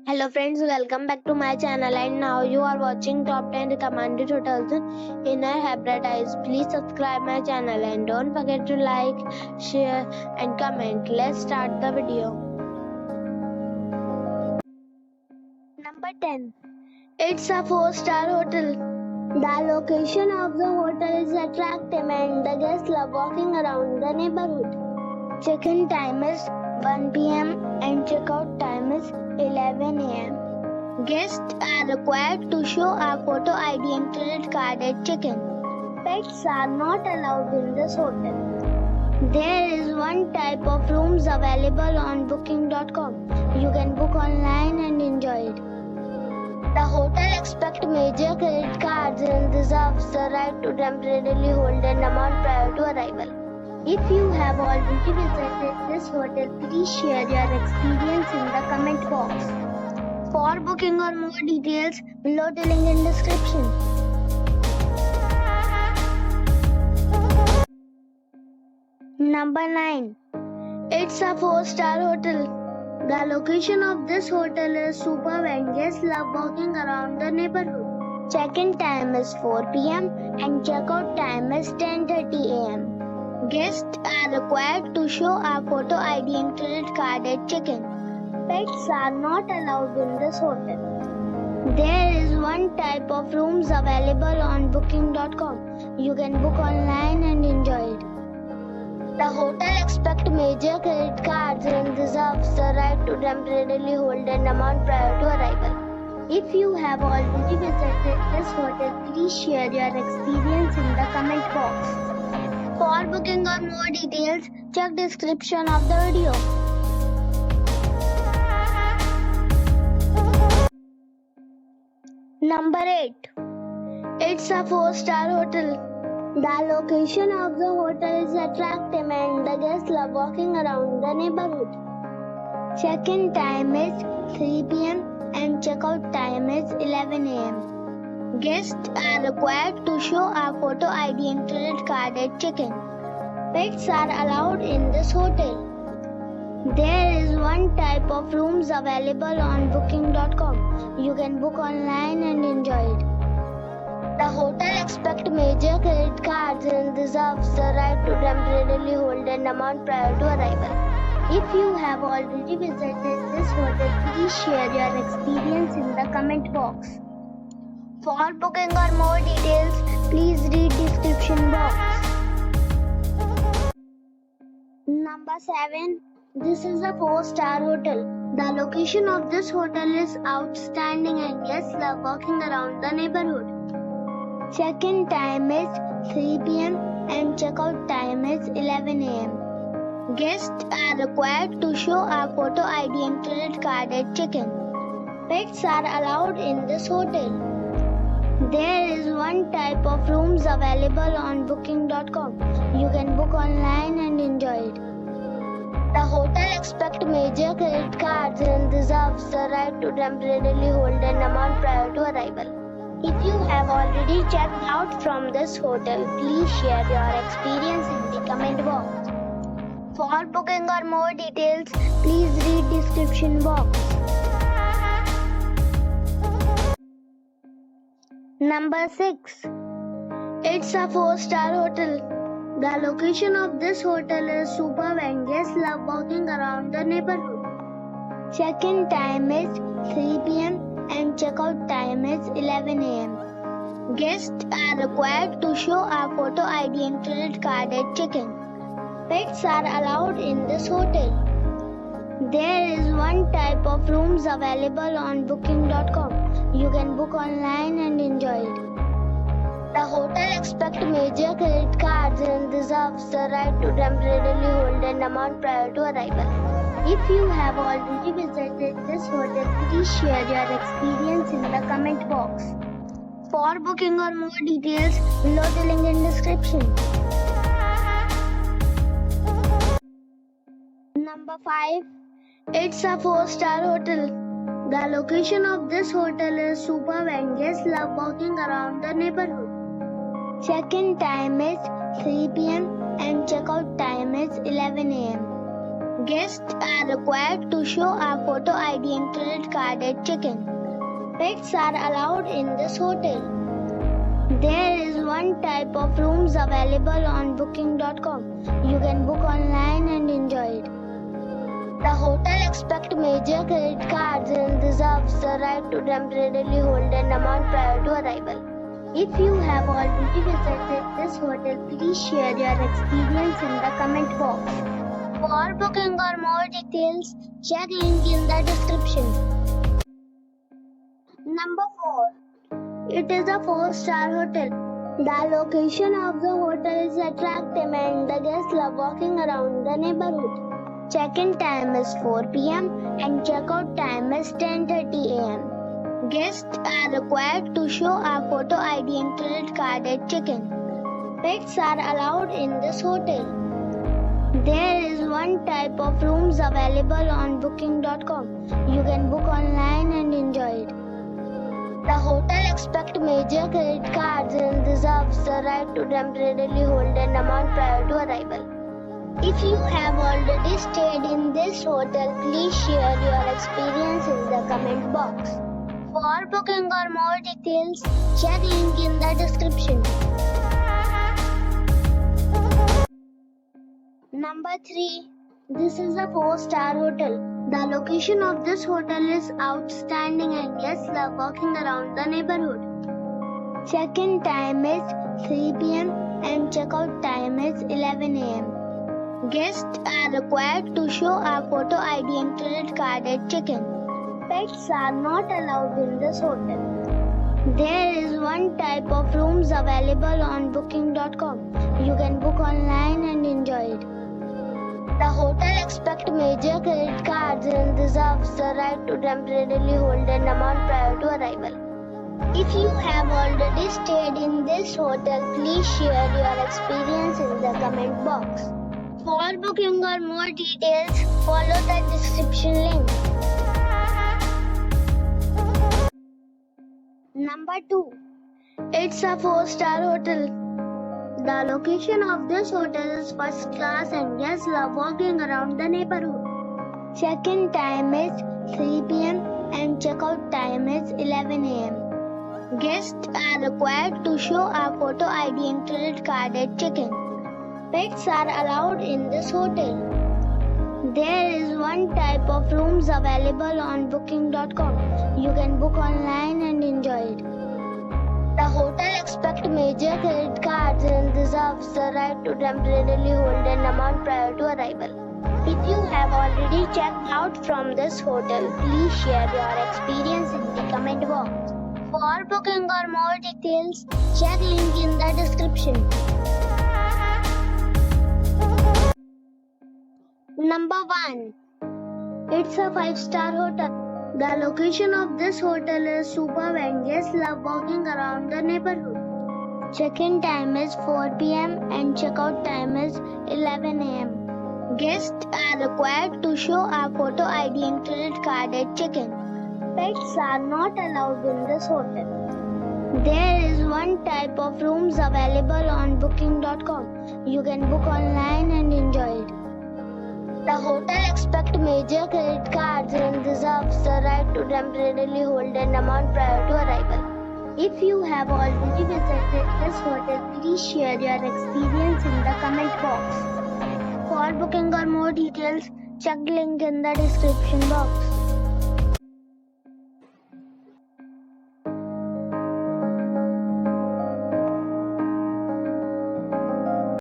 Hello friends, welcome back to my channel and now you are watching top 10 recommended hotels in Hyderabad. Please subscribe my channel and don't forget to like, share and comment. Let's start the video. Number 10. It's a 4-star hotel. The location of the hotel is attractive and the guests love walking around the neighborhood. Check-in time is 1 p.m. and check-out time is 11 a.m. Guests are required to show a photo ID and credit card at check-in. Pets are not allowed in this hotel. There is one type of rooms available on booking.com. You can book online and enjoy it. The hotel expects major credit cards and reserves the right to temporarily hold an amount prior to arrival. If you have already visited this hotel, please share your experience in the comment box. For booking or more details, below the link in description. Number 9. It's a 4-star hotel. The location of this hotel is superb and guests love walking around the neighborhood. Check-in time is 4 p.m. and check-out time is 10:30 a.m. Guests are required to show a photo ID and credit card at check-in. Pets are not allowed in this hotel. There is one type of rooms available on booking.com. You can book online and enjoy it. The hotel expects major credit cards and reserves the right to temporarily hold an amount prior to arrival. If you have already visited this hotel, please share your experience in the comment box. For booking or more details, check description of the video. Number 8. It's a 4-star hotel. The location of the hotel is attractive and the guests love walking around the neighborhood. Check-in time is 3 p.m. and check-out time is 11 a.m. Guests are required to show a photo ID and credit card at check-in. Pets are allowed in this hotel. There is one type of rooms available on booking.com. You can book online and enjoy it. The hotel expects major credit cards and reserves the right to temporarily hold an amount prior to arrival. If you have already visited this hotel, please share your experience in the comment box. For booking or more details, please read description box. Number 7. This is a 4-star hotel. The location of this hotel is outstanding and guests love walking around the neighborhood. Check-in time is 3 p.m. and check-out time is 11 a.m. Guests are required to show a photo ID and credit card at check-in. Pets are allowed in this hotel. There is one type of rooms available on booking.com. You can book online and enjoy it. The hotel expects major credit cards and reserves the right to temporarily hold an amount prior to arrival. If you have already checked out from this hotel, please share your experience in the comment box. For booking or more details, please read description box. Number 6. It's a 4-star hotel. The location of this hotel is superb and guests love walking around the neighborhood. Check-in time is 3 p.m. and check-out time is 11 a.m. Guests are required to show a photo ID and credit card at check-in. Pets are allowed in this hotel. There is one type of rooms available on booking.com. You can book online and enjoy it. The hotel expects major credit cards and reserves the right to temporarily hold an amount prior to arrival. If you have already visited this hotel, please share your experience in the comment box. For booking or more details, below the link in description. Number 5. It's a 4-star hotel. The location of this hotel is superb and guests love walking around the neighborhood. Check-in time is 3 p.m. and check-out time is 11 a.m. Guests are required to show a photo ID and credit card at check-in. Pets are allowed in this hotel. There is one type of rooms available on booking.com. You can book online and enjoy it. The hotel expects major credit cards and reserves the right to temporarily hold an amount prior to arrival. If you have already visited this hotel, please share your experience in the comment box. For booking or more details, check link in the description. Number 4. It is a 4-star hotel. The location of the hotel is attractive and the guests love walking around the neighborhood. Check-in time is 4 p.m. and check-out time is 10:30 a.m. Guests are required to show a photo ID and credit card at check-in. Pets are allowed in this hotel. There is one type of rooms available on booking.com. You can book online and enjoy it. The hotel expects major credit cards and reserves the right to temporarily hold an amount prior to arrival. If you have already stayed in this hotel, please share your experience in the comment box. For booking or more details, check link in the description. Number 3. This is a 4-star hotel. The location of this hotel is outstanding and guests love walking around the neighborhood. Check-in time is 3 p.m. and check-out time is 11 a.m. Guests are required to show a photo ID and credit card at check-in. Pets are not allowed in this hotel. There is one type of rooms available on booking.com. You can book online and enjoy it. The hotel expects major credit cards and reserves the right to temporarily hold an amount prior to arrival. If you have already stayed in this hotel, please share your experience in the comment box. For booking or more details, follow the description link. Number 2. It's a 4-star hotel. The location of this hotel is first class and guests love walking around the neighborhood. Check-in time is 3 p.m. and check-out time is 11 a.m. Guests are required to show a photo ID and credit card at check-in. Pets are allowed in this hotel. There is one type of rooms available on booking.com. You can book online and enjoy it. The hotel expects major credit cards and reserves the right to temporarily hold an amount prior to arrival. If you have already checked out from this hotel, please share your experience in the comment box. For booking or more details, check link in the description. Number 1. It's a 5-star hotel. The location of this hotel is superb and guests love walking around the neighborhood. Check-in time is 4 p.m. and check-out time is 11 a.m. Guests are required to show a photo ID and credit card at check-in. Pets are not allowed in this hotel. There is one type of rooms available on booking.com. You can book online and enjoy it. The hotel expects major credit cards and reserves the right to temporarily hold an amount prior to arrival. If you have already visited this hotel, please share your experience in the comment box. For booking or more details, check link in the description box.